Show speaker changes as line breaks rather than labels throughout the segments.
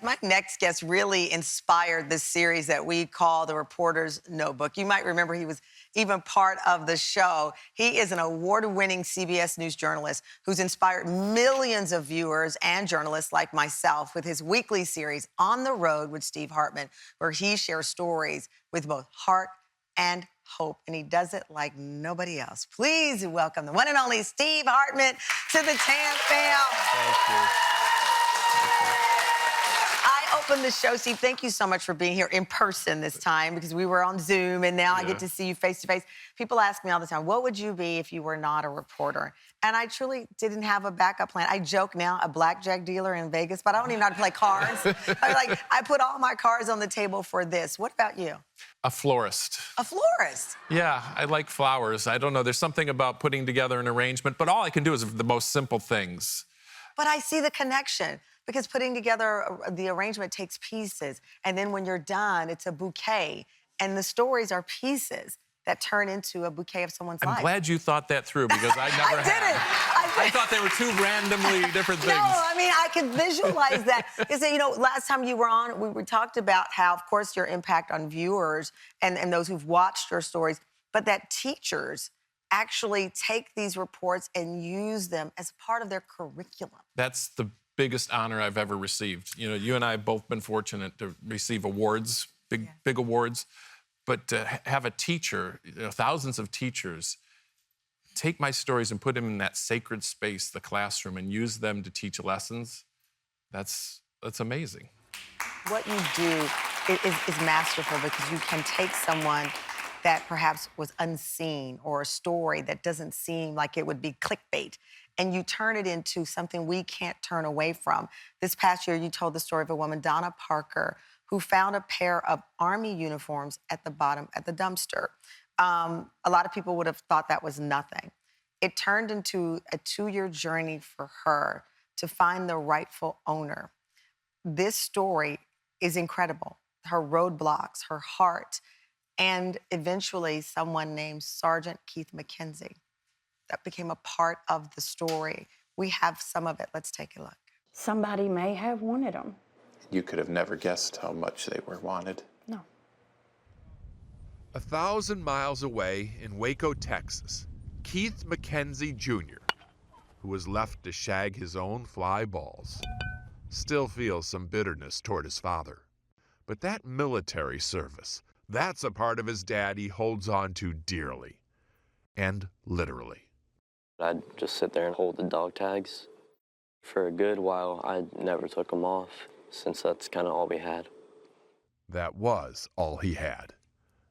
My next guest really inspired this series that we call The Reporter's Notebook. You might remember he was even part of the show. He is an award-winning CBS News journalist who's inspired millions of viewers and journalists like myself with his weekly series, On the Road with Steve Hartman, where he shares stories with both heart and hope, and he does it like nobody else. Please welcome the one and only Steve Hartman to the Tam Fam.
Thank you.
I opened the show, Steve. Thank you so much for being here in person this time because we were on Zoom and now I get to see you face to face. People ask me all the time, what would you be if you were not a reporter? And I truly didn't have a backup plan. I joke now, a blackjack dealer in Vegas, but I don't even know how to play cards. I put all my cards on the table for this. What about you?
A florist.
A florist?
Yeah, I like flowers. I don't know, there's something about putting together an arrangement, but all I can do is the most simple things.
But I see the connection because putting together the arrangement takes pieces. And then when you're done, it's a bouquet. And the stories are pieces that turn into a bouquet of someone's life.
I'm glad you thought that through because I never I thought they were two randomly different things.
No, I mean, I could visualize that. Because, you know, last time you were on, we talked about how, of course, your impact on viewers and those who've watched your stories, but that teachers actually take these reports and use them as part of their curriculum.
That's the biggest honor I've ever received. You know, you and I have both been fortunate to receive awards, big awards, but to have a teacher, you know, thousands of teachers, take my stories and put them in that sacred space, the classroom, and use them to teach lessons, that's amazing.
What you do is masterful because you can take someone that perhaps was unseen or a story that doesn't seem like it would be clickbait, and you turn it into something we can't turn away from. This past year, you told the story of a woman, Donna Parker, who found a pair of Army uniforms at the bottom at the dumpster. A lot of people would have thought that was nothing. It turned into a 2-year journey for her to find the rightful owner. This story is incredible. Her roadblocks, her heart, and eventually someone named Sergeant Keith McKenzie. That became a part of the story. We have some of it. Let's take a look.
Somebody may have wanted them.
You could have never guessed how much they were wanted.
No.
1,000 miles away in Waco, Texas, Keith McKenzie Jr., who was left to shag his own fly balls, still feels some bitterness toward his father. But that military service, that's a part of his dad he holds on to dearly, and literally.
I'd just sit there and hold the dog tags. For a good while, I never took them off, since that's kind of all we had.
That was all he had,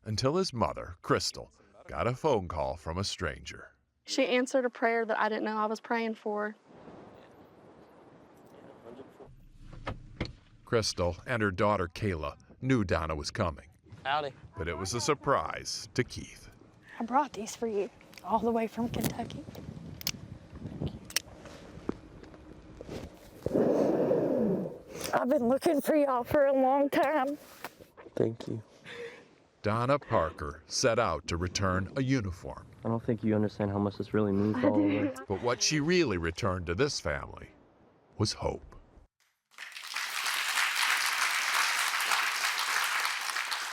until his mother, Crystal, got a phone call from a stranger.
She answered a prayer that I didn't know I was praying for.
Crystal and her daughter, Kayla, knew Donna was coming.
Howdy.
But it was a surprise to Keith.
I brought these for you, all the way from Kentucky. I've been looking for y'all for a long time.
Thank you.
Donna Parker set out to return a uniform.
I don't think you understand how much this really means to all of us.
But what she really returned to this family was hope.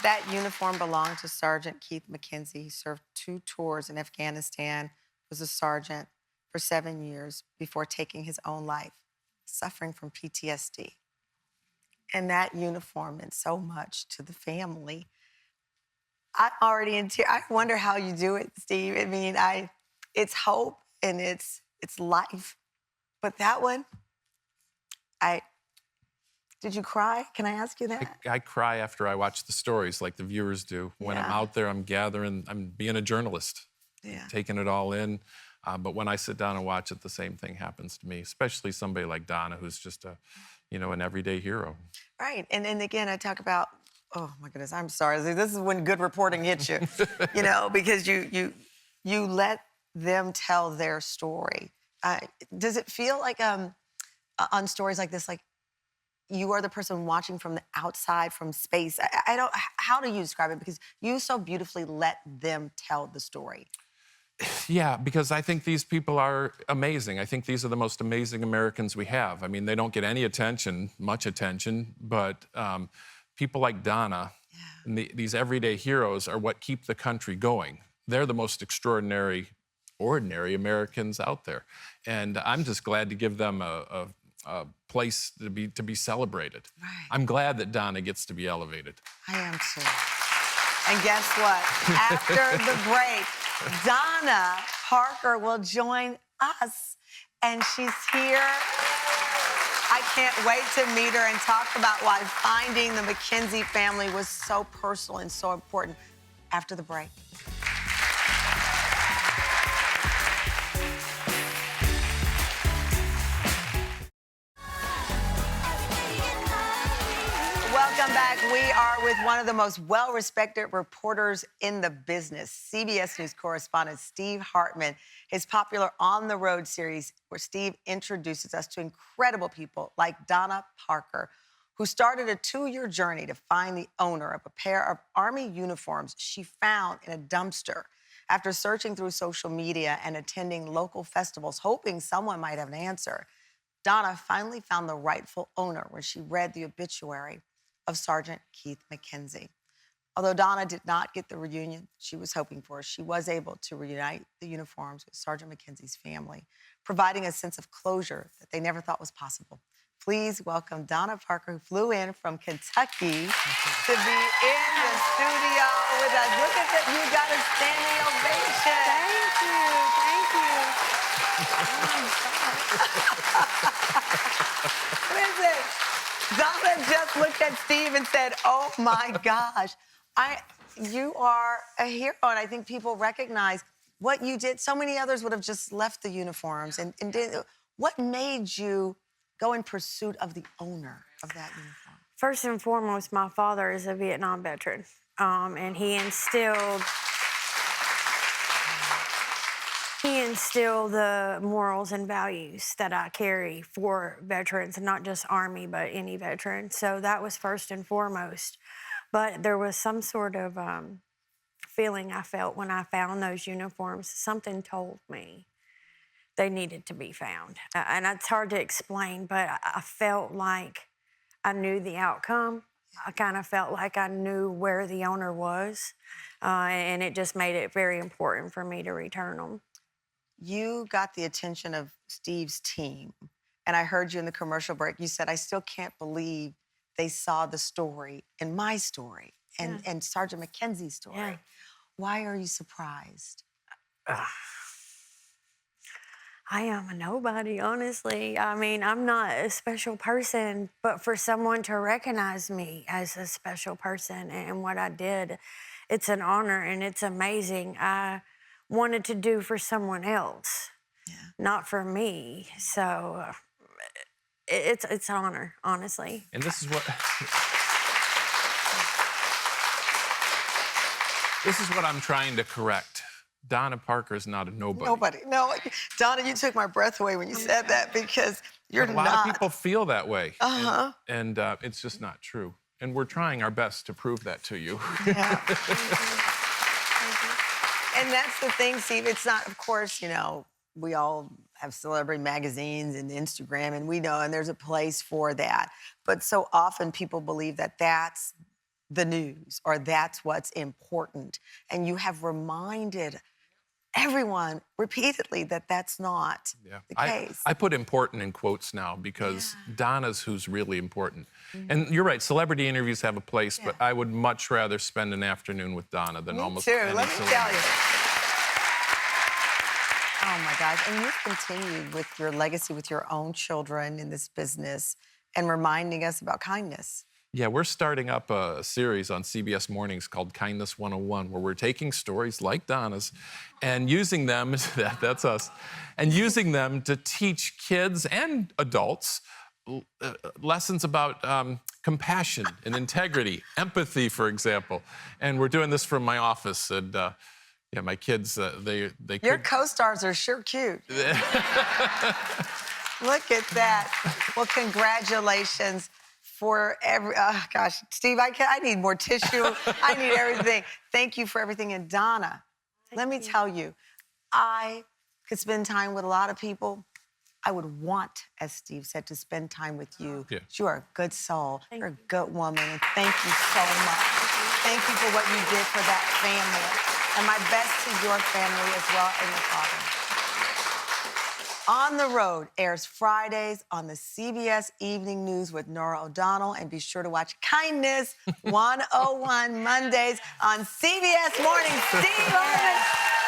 That uniform belonged to Sergeant Keith McKenzie. He served 2 tours in Afghanistan, was a sergeant for 7 years before taking his own life, suffering from PTSD. And that uniform meant so much to the family. I'm already in tears. I wonder how you do it, Steve. I mean, it's hope and it's life. But that one, did you cry? Can I ask you that?
I cry after I watch the stories like the viewers do. When I'm out there, I'm gathering, I'm being a journalist, taking it all in. But when I sit down and watch it, the same thing happens to me, especially somebody like Donna, who's just an everyday hero.
Right, and again, I talk about, oh my goodness, I'm sorry. This is when good reporting hits you, because you let them tell their story. Does it feel like on stories like this, like you are the person watching from the outside, from space? I don't, how do you describe it? Because you so beautifully let them tell the story.
Yeah, because I think these people are amazing. I think these are the most amazing Americans we have. I mean, they don't get any attention, much attention, but people like Donna and these everyday heroes are what keep the country going. They're the most extraordinary, ordinary Americans out there. And I'm just glad to give them a place to be celebrated.
Right.
I'm glad that Donna gets to be elevated.
I am too. And guess what? After the break, Donna Parker will join us, and she's here. I can't wait to meet her and talk about why finding the McKenzie family was so personal and so important after the break. Welcome back. We are with one of the most well-respected reporters in the business, CBS News correspondent Steve Hartman. His popular On the Road series, where Steve introduces us to incredible people like Donna Parker, who started a 2-year journey to find the owner of a pair of Army uniforms she found in a dumpster. After searching through social media and attending local festivals, hoping someone might have an answer, Donna finally found the rightful owner when she read the obituary of Sergeant Keith McKenzie. Although Donna did not get the reunion she was hoping for, she was able to reunite the uniforms with Sergeant McKenzie's family, providing a sense of closure that they never thought was possible. Please welcome Donna Parker, who flew in from Kentucky to be in the studio with us. Look at that, you got a standing ovation.
Thank you.
Listen, Donna just looked at Steve and said, oh my gosh, you are a hero. And I think people recognize what you did. So many others would have just left the uniforms. And what made you go in pursuit of the owner of that uniform?
First and foremost, my father is a Vietnam veteran, and he instilled the morals and values that I carry for veterans, and not just Army, but any veteran. So that was first and foremost. But there was some sort of feeling I felt when I found those uniforms. Something told me they needed to be found. And it's hard to explain, but I felt like I knew the outcome. I kind of felt like I knew where the owner was, and it just made it very important for me to return them.
You got the attention of Steve's team, and I heard you in the commercial break. You said, I still can't believe they saw the story in my story and Sergeant McKenzie's story.
Yeah.
Why are you surprised?
I am a nobody, honestly. I mean, I'm not a special person, but for someone to recognize me as a special person and what I did, it's an honor and it's amazing. I wanted to do for someone else, not for me. So it's an honor, honestly.
And this is what I'm trying to correct. Donna Parker is not a nobody.
Nobody. No, Donna, you took my breath away when you said that, because you're
But a
not.
lot of people feel that way.
Uh-huh.
And it's just not true. And we're trying our best to prove that to you.
Yeah. And that's the thing, Steve. It's not, of course, we all have celebrity magazines and Instagram, and we know, and there's a place for that. But so often people believe that that's the news or that's what's important. And you have reminded everyone repeatedly that that's not the case.
I put important in quotes now because Donna's who's really important. And you're right, celebrity interviews have a place, but I would much rather spend an afternoon with Donna than almost any
Let me
celebrity.
tell you. Oh my gosh, and you've continued with your legacy with your own children in this business and reminding us about kindness.
Yeah, we're starting up a series on CBS Mornings called Kindness 101, where we're taking stories like Donna's and using them, that's us, and using them to teach kids and adults lessons about compassion and integrity, empathy, for example. And we're doing this from my office, and my kids, they
Your
could...
co-stars are sure cute. Look at that. Well, congratulations. For gosh, Steve, I need more tissue. I need everything. Thank you for everything. And Donna, let me tell you, I could spend time with a lot of people, I would want, as Steve said, to spend time with you.
Yeah.
You are a good soul. You're a good woman, and thank you so much. Thank you for what you did for that family. And my best to your family as well and your father. On the Road airs Fridays on the CBS Evening News with Norah O'Donnell. And be sure to watch Kindness 101 Mondays on CBS Morning. Steve Hartman.